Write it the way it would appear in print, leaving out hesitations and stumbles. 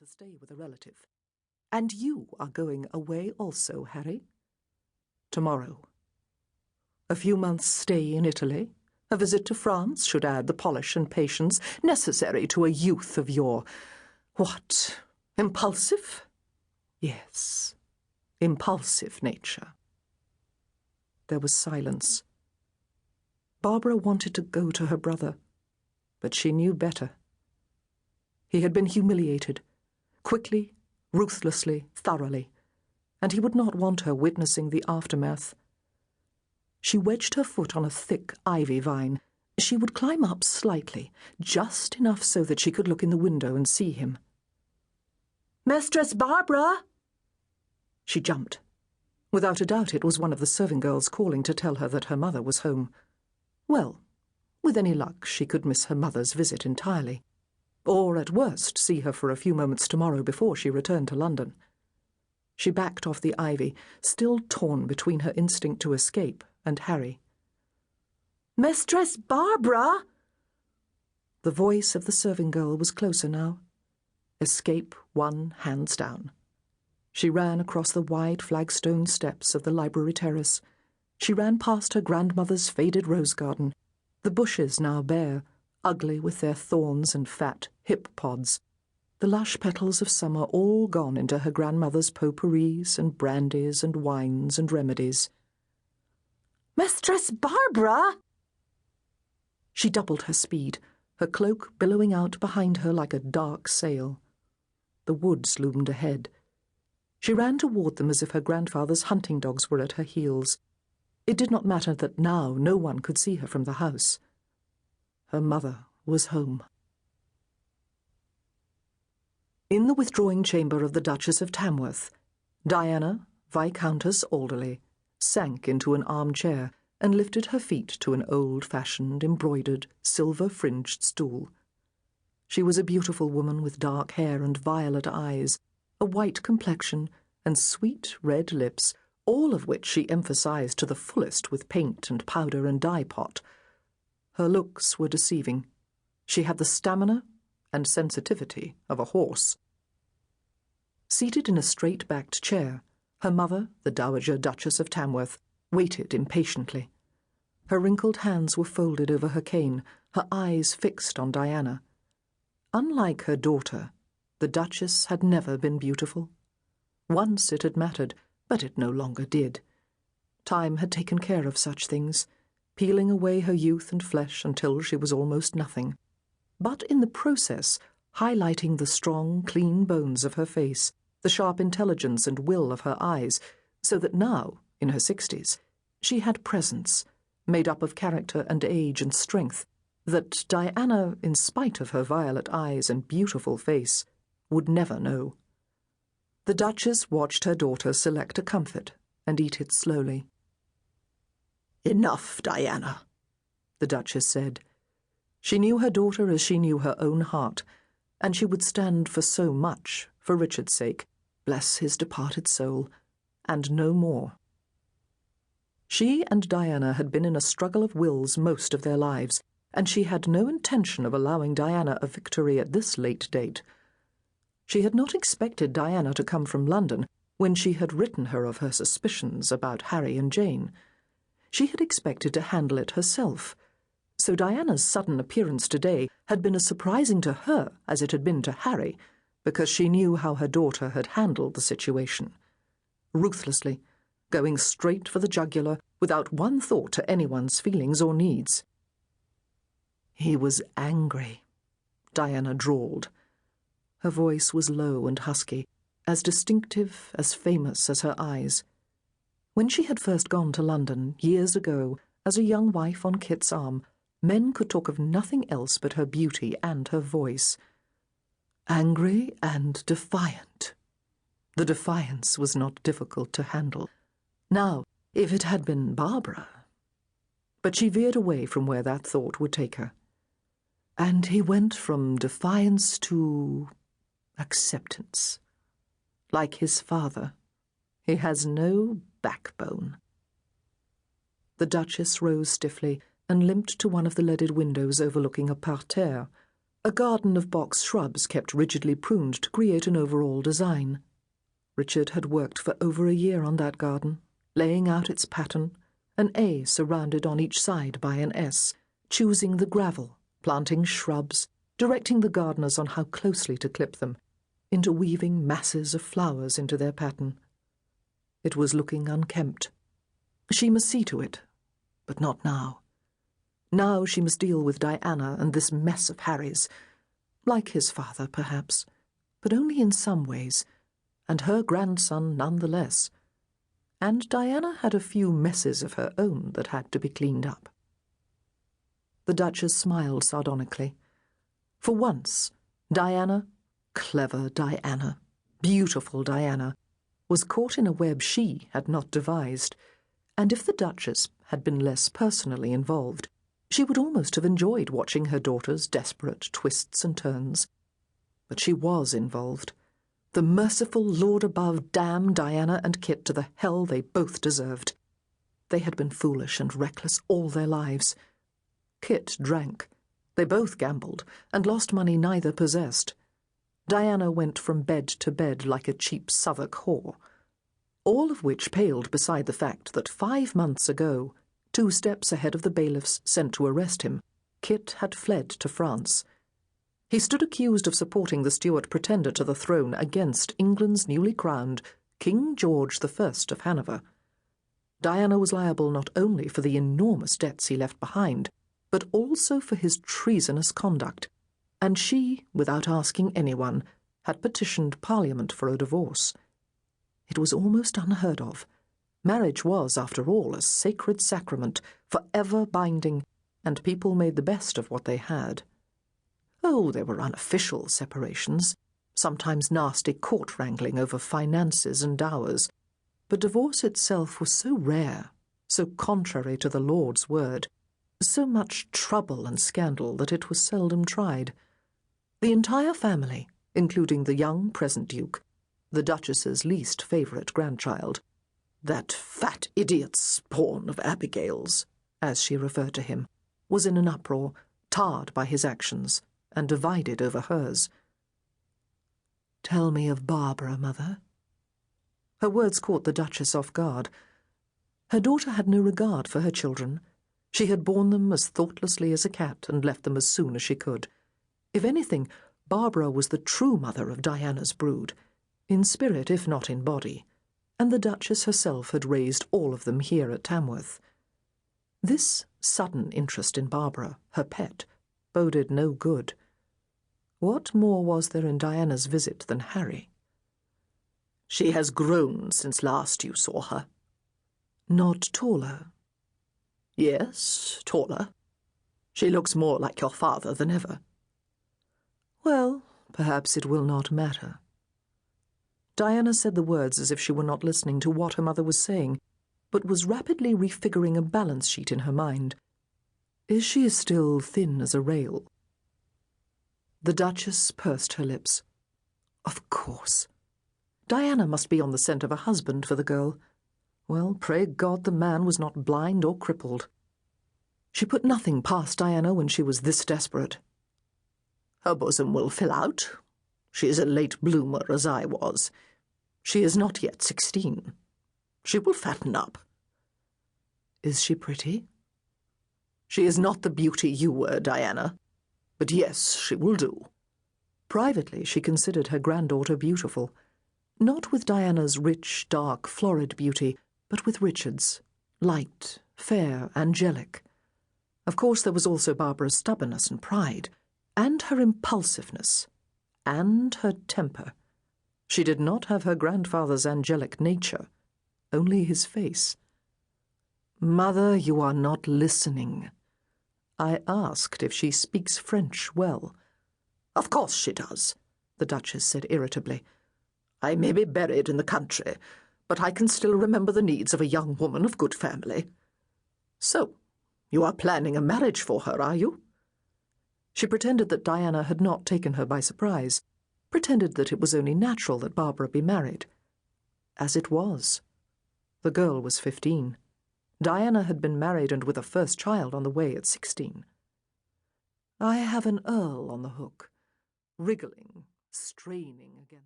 to stay with a relative. And you are going away also, Harry. Tomorrow. A few months' stay in Italy. A visit to France should add the polish and patience necessary to a youth of your... what? Impulsive? Yes, impulsive nature. There was silence. Barbara wanted to go to her brother, but she knew better. He had been humiliated, quickly, ruthlessly, thoroughly, and he would not want her witnessing the aftermath. She wedged her foot on a thick ivy vine. She would climb up slightly, just enough so that she could look in the window and see him. "Mistress Barbara!" She jumped. Without a doubt it was one of the serving girls calling to tell her that her mother was home. Well, with any luck she could miss her mother's visit entirely, or at worst see her for a few moments tomorrow before she returned to London. She backed off the ivy, still torn between her instinct to escape and Harry. "Mistress Barbara!" The voice of the serving girl was closer now. Escape won hands down. She ran across the wide flagstone steps of the library terrace. She ran past her grandmother's faded rose garden, the bushes now bare, ugly with their thorns and fat hip pods, the lush petals of summer all gone into her grandmother's potpourris and brandies and wines and remedies. "Mistress Barbara!" She doubled her speed, her cloak billowing out behind her like a dark sail. The woods loomed ahead. She ran toward them as if her grandfather's hunting dogs were at her heels. It did not matter that now no one could see her from the house. Her mother was home. In the withdrawing chamber of the Duchess of Tamworth, Diana, Viscountess Alderley, sank into an armchair and lifted her feet to an old-fashioned, embroidered, silver-fringed stool. She was a beautiful woman with dark hair and violet eyes, a white complexion, and sweet red lips, all of which she emphasized to the fullest with paint and powder and dye-pot. Her looks were deceiving. She had the stamina and sensitivity of a horse. Seated in a straight-backed chair, her mother, the Dowager Duchess of Tamworth, waited impatiently. Her wrinkled hands were folded over her cane, her eyes fixed on Diana. Unlike her daughter, the Duchess had never been beautiful. Once it had mattered, but it no longer did. Time had taken care of such things, peeling away her youth and flesh until she was almost nothing, but in the process highlighting the strong, clean bones of her face, the sharp intelligence and will of her eyes, so that now, in her 60s, she had presence, made up of character and age and strength, that Diana, in spite of her violet eyes and beautiful face, would never know. The Duchess watched her daughter select a comfort and eat it slowly. "Enough, Diana," the Duchess said. She knew her daughter as she knew her own heart, and she would stand for so much, for Richard's sake, bless his departed soul, and no more. She and Diana had been in a struggle of wills most of their lives, and she had no intention of allowing Diana a victory at this late date. She had not expected Diana to come from London when she had written her of her suspicions about Harry and Jane. She had expected to handle it herself, so Diana's sudden appearance today had been as surprising to her as it had been to Harry, because she knew how her daughter had handled the situation. Ruthlessly, going straight for the jugular, without one thought to anyone's feelings or needs. "He was angry," Diana drawled. Her voice was low and husky, as distinctive, as famous as her eyes. When she had first gone to London, years ago, as a young wife on Kit's arm, men could talk of nothing else but her beauty and her voice. Angry and defiant. The defiance was not difficult to handle. Now, if it had been Barbara... But she veered away from where that thought would take her. And he went from defiance to acceptance. Like his father, he has no backbone. The Duchess rose stiffly and limped to one of the leaded windows overlooking a parterre, A garden of box shrubs kept rigidly pruned to create an overall design. Richard had worked for over a year on that garden, laying out its pattern, an A surrounded on each side by an S, choosing the gravel, planting shrubs, directing the gardeners on how closely to clip them, interweaving masses of flowers into their pattern. It was looking unkempt. She must see to it, but not now. Now she must deal with Diana and this mess of Harry's, like his father, perhaps, but only in some ways, and her grandson none the less. And Diana had a few messes of her own that had to be cleaned up. The Duchess smiled sardonically. For once, Diana, clever Diana, beautiful Diana, was caught in a web she had not devised, and if the Duchess had been less personally involved, she would almost have enjoyed watching her daughter's desperate twists and turns. But she was involved. The merciful Lord above damned Diana and Kit to the hell they both deserved. They had been foolish and reckless all their lives. Kit drank. They both gambled, and lost money neither possessed. Diana went from bed to bed like a cheap Southwark whore. All of which paled beside the fact that 5 months ago, 2 steps ahead of the bailiffs sent to arrest him, Kit had fled to France. He stood accused of supporting the Stuart pretender to the throne against England's newly crowned King George I of Hanover. Diana was liable not only for the enormous debts he left behind, but also for his treasonous conduct, and she, without asking anyone, had petitioned Parliament for a divorce. It was almost unheard of. Marriage was, after all, a sacred sacrament, forever binding, and people made the best of what they had. Oh, there were unofficial separations, sometimes nasty court wrangling over finances and dowers, but divorce itself was so rare, so contrary to the Lord's word, so much trouble and scandal that it was seldom tried. The entire family, including the young present Duke, the Duchess's least favourite grandchild, that fat idiot spawn of Abigail's, as she referred to him, was in an uproar, tarred by his actions, and divided over hers. "Tell me of Barbara, mother." Her words caught the Duchess off guard. Her daughter had no regard for her children. She had borne them as thoughtlessly as a cat and left them as soon as she could. If anything, Barbara was the true mother of Diana's brood, in spirit if not in body, and the Duchess herself had raised all of them here at Tamworth. This sudden interest in Barbara, her pet, boded no good. What more was there in Diana's visit than Harry? "She has grown since last you saw her." "Not taller?" "Yes, taller. She looks more like your father than ever." "Well, perhaps it will not matter." Diana said the words as if she were not listening to what her mother was saying, but was rapidly refiguring a balance sheet in her mind. "Is she still thin as a rail?" The Duchess pursed her lips. Of course. Diana must be on the scent of a husband for the girl. Well, pray God the man was not blind or crippled. She put nothing past Diana when she was this desperate. "Her bosom will fill out. She is a late bloomer, as I was. She is not yet 16. She will fatten up." "Is she pretty?" "She is not the beauty you were, Diana. But yes, she will do." Privately, she considered her granddaughter beautiful. Not with Diana's rich, dark, florid beauty, but with Richard's, light, fair, angelic. Of course, there was also Barbara's stubbornness and pride, and her impulsiveness, and her temper. She did not have her grandfather's angelic nature, only his face. "Mother, you are not listening. I asked if she speaks French well." "Of course she does," the Duchess said irritably. "I may be buried in the country, but I can still remember the needs of a young woman of good family. So, you are planning a marriage for her, are you?" She pretended that Diana had not taken her by surprise, pretended that it was only natural that Barbara be married. As it was. The girl was 15. Diana had been married and with a first child on the way at 16. I have an earl on the hook, wriggling, straining against